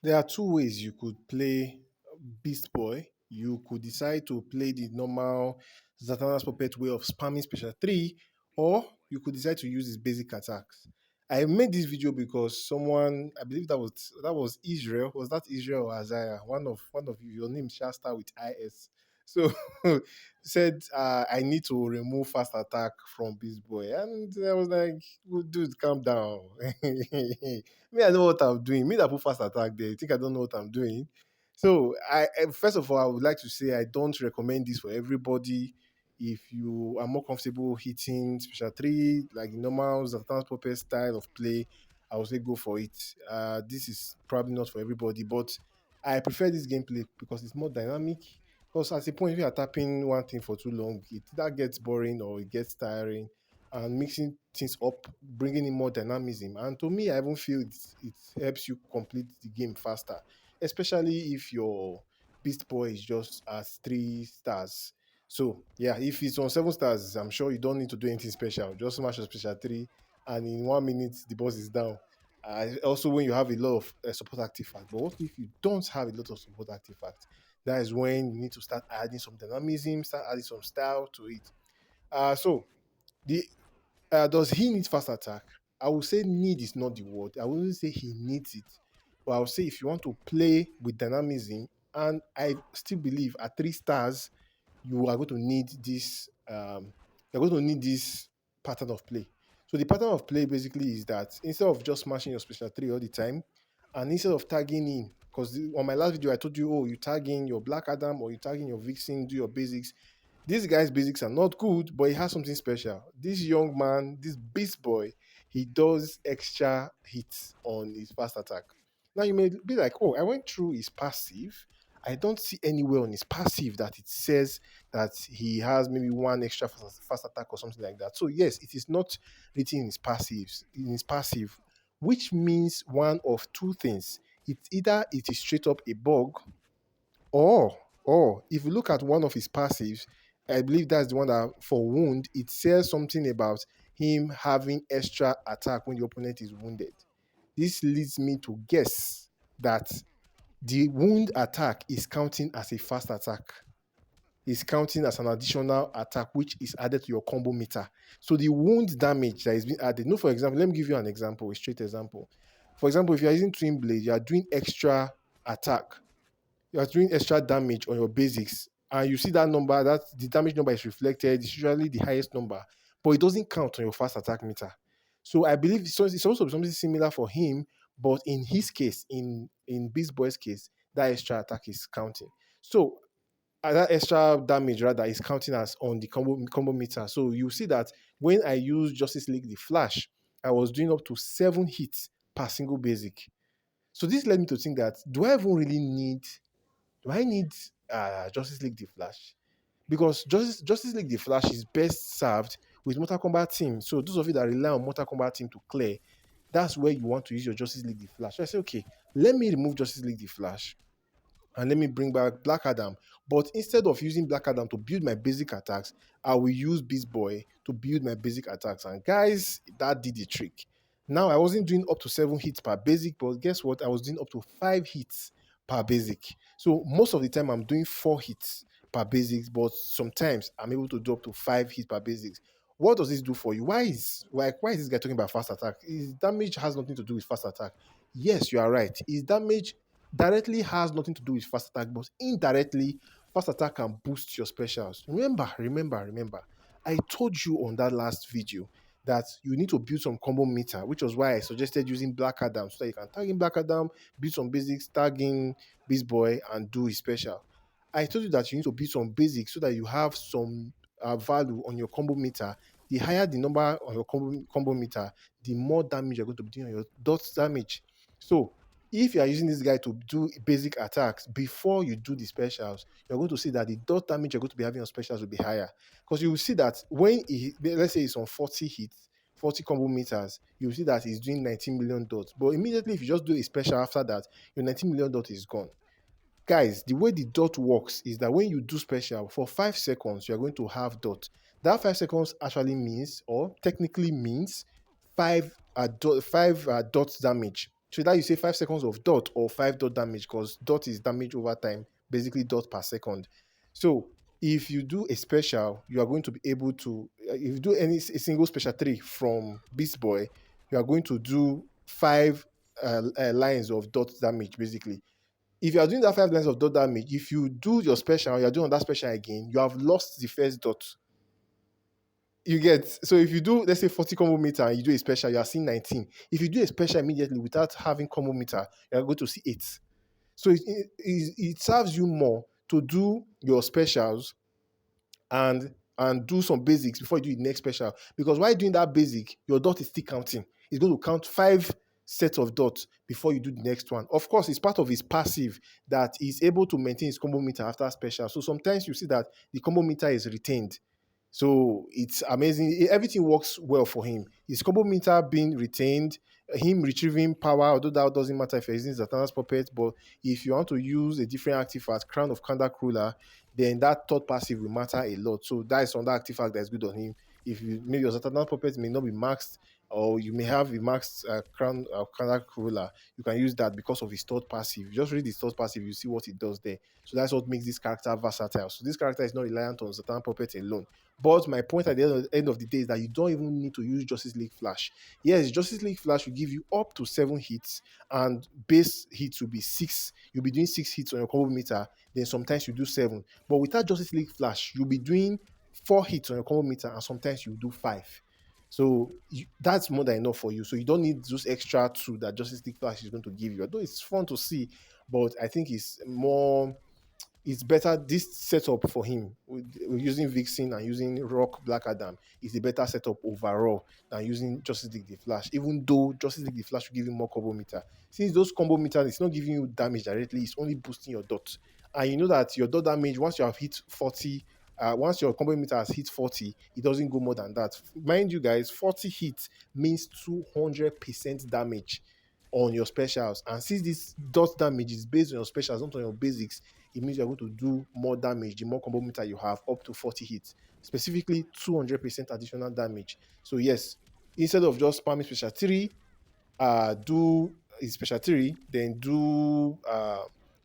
There are two ways you could play Beast Boy. You could decide to play the normal Zatanna's Puppet way of spamming Special 3, or you could decide to use his basic attacks. I made this video because someone, I believe that was Israel. Was that Israel or Isaiah? One of you, your name shall start with IS. So said I need to remove fast attack from Beast Boy. And I was like, "Oh, dude, calm down. Me, I know what I'm doing. Me that put fast attack there. You think I don't know what I'm doing? So first of all, I would like to say I don't recommend this for everybody. If you are more comfortable hitting special three, like the normal Zatan Puppet style of play, I would say go for it. This is probably not for everybody, but I prefer this gameplay because it's more dynamic. Because at a point, if you are tapping one thing for too long, it that gets boring or it gets tiring, and mixing things up, bringing in more dynamism. And to me, I even feel it helps you complete the game faster, especially if your Beast Boy is just at 3 stars. So yeah, if it's on 7 stars, I'm sure you don't need to do anything special. Just smash your special three, and in 1 minute the boss is down. Also, when you have a lot of support artifacts, but what if you don't have a lot of support artifacts? That is when you need to start adding some dynamism, start adding some style to it. So the does he need fast attack? I would say need is not the word. I wouldn't say he needs it, but I would say if you want to play with dynamism, and I still believe at 3 stars you are going to need this. You're going to need this pattern of play. So the pattern of play basically is that instead of just smashing your special three all the time, and instead of tagging in, because on my last video I told you, oh, you tag in your Black Adam or you tag in your Vixen, do your basics. This guy's basics are not good, but he has something special. This young man, this beast boy, he does extra hits on his fast attack. Now you may be like, oh, I went through his passive. I don't see anywhere on his passive that it says that he has maybe one extra fast attack or something like that. So yes, it is not written in his passive, which means one of two things. It's either it is straight up a bug, or if you look at one of his passives, I believe that's the one that for wound, it says something about him having extra attack when the opponent is wounded. This leads me to guess that the wound attack is counting as a fast attack. Is counting as an additional attack which is added to your combo meter. So the wound damage that is being added. No, for example, let me give you an example, a straight example. For example, if you're using twin blade, you are doing extra attack, you are doing extra damage on your basics, and you see that number, that the damage number is reflected, it's usually the highest number, but it doesn't count on your fast attack meter. So I believe it's also something similar for him, but in his case, in Beast Boy's case, that extra attack is counting. So that extra damage rather is counting as on the combo meter. So you see that when I use Justice League the Flash, I was doing up to 7 hits per single basic. So this led me to think that do I need Justice League The Flash? Because Justice League The Flash is best served with Mortal Kombat team. So those of you that rely on Mortal Kombat team to clear, that's where you want to use your Justice League The Flash. So I say, okay, let me remove Justice League The Flash and let me bring back Black Adam. But instead of using Black Adam to build my basic attacks, I will use Beast Boy to build my basic attacks. And guys, that did the trick. Now, I wasn't doing up to 7 hits per basic, but guess what? I was doing up to 5 hits per basic. So most of the time, I'm doing 4 hits per basics, but sometimes I'm able to do up to 5 hits per basics. What does this do for you? Why is this guy talking about fast attack? His damage has nothing to do with fast attack. Yes, you are right. His damage directly has nothing to do with fast attack, but indirectly, fast attack can boost your specials. Remember. I told you on that last video that you need to build some combo meter, which was why I suggested using Black Adam so that you can tag in Black Adam, build some basics, tag in Beast Boy, and do his special. I told you that you need to build some basics so that you have some value on your combo meter. The higher the number on your combo meter, the more damage you're going to be doing on your dot damage. So if you are using this guy to do basic attacks before you do the specials, you're going to see that the dot damage you're going to be having on specials will be higher. Because you will see that when let's say it's on 40 hits, 40 combo meters, you will see that he's doing 19 million dots. But immediately, if you just do a special after that, your 19 million dot is gone. Guys, the way the dot works is that when you do special for 5 seconds, you're going to have dot. That 5 seconds actually means, or technically means, five dots damage. So that you say 5 seconds of dot or 5 dot damage, because dot is damage over time, basically dot per second. So if you do a special, you are going to be able to, if you do a single special 3 from Beast Boy, you are going to do 5 lines of dot damage, basically. If you are doing that 5 lines of dot damage, if you do your special, you are doing that special again, you have lost the first dot. You get, so if you do, let's say 40 combo meter and you do a special, you are seeing 19. If you do a special immediately without having combo meter, you are going to see 8. So it serves you more to do your specials and do some basics before you do the next special. Because while doing that basic, your dot is still counting. It's going to count 5 sets of dots before you do the next one. Of course, it's part of his passive that he's able to maintain his combo meter after special. So sometimes you see that the combo meter is retained. So it's amazing. Everything works well for him. His combo meter being retained, him retrieving power, although that doesn't matter if you're using Zatanna's puppet, but if you want to use a different artifact, Crown of Kanda Ruler, then that third passive will matter a lot. So that is another artifact that's good on him. If you maybe your Zatanna's puppet may not be maxed, or you may have a maxed Crown of Kanda Ruler, you can use that because of his third passive. Just read his third passive, you see what it does there. So that's what makes this character versatile. So this character is not reliant on Zatanna puppet alone. But my point at the end of the day is that you don't even need to use Justice League Flash. Yes, Justice League Flash will give you up to 7 hits, and base hits will be 6. You'll be doing 6 hits on your combo meter, then sometimes you do 7. But without Justice League Flash, you'll be doing 4 hits on your combo meter, and sometimes you do 5. So that's more than enough for you. So you don't need those extra 2 that Justice League Flash is going to give you. Although it's fun to see, but I think it's better. This setup for him with using Vixen and using Rock Black Adam is a better setup overall than using Justice League the Flash, even though Justice League the Flash will give you more combo meter. Since those combo meters, it's not giving you damage directly, it's only boosting your dot. And you know that your dot damage, once you have hit 40, once your combo meter has hit 40, it doesn't go more than that. Mind you guys, 40 hits means 200% damage on your specials. And since this dot damage is based on your specials, not on your basics, it means you're going to do more damage the more combo meter you have, up to 40 hits, specifically 200% additional damage. So yes, instead of just spamming special 3, do his special 3, then do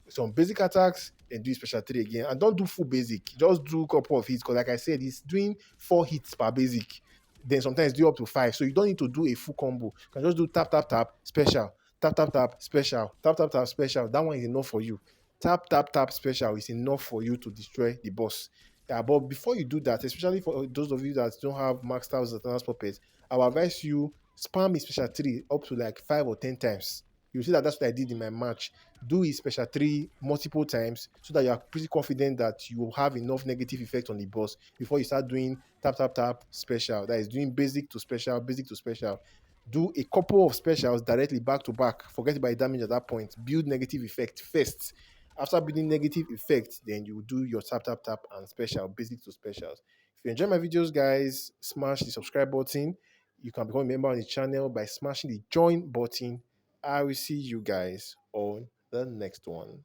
some basic attacks, then do special 3 again, and don't do full basic, just do a couple of hits, because like I said, it's doing 4 hits per basic, then sometimes do up to 5. So you don't need to do a full combo. You can just do tap tap tap special, tap tap tap special, tap tap tap special. That one is enough for you. Tap tap tap special is enough for you to destroy the boss. Yeah, but before you do that, especially for those of you that don't have maxed out Zatanna's puppets, I will advise you spam his special 3 up to like 5 or 10 times. You see that that's what I did in my match. Do his special 3 multiple times so that you are pretty confident that you will have enough negative effect on the boss before you start doing tap tap tap special. That is doing basic to special, basic to special. Do a couple of specials directly back to back. Forget about damage at that point. Build negative effect first. After building negative effect, then you do your tap tap tap and special, basic to specials. If you enjoy my videos, guys, smash the subscribe button. You can become a member on the channel by smashing the join button. I will see you guys on the next one.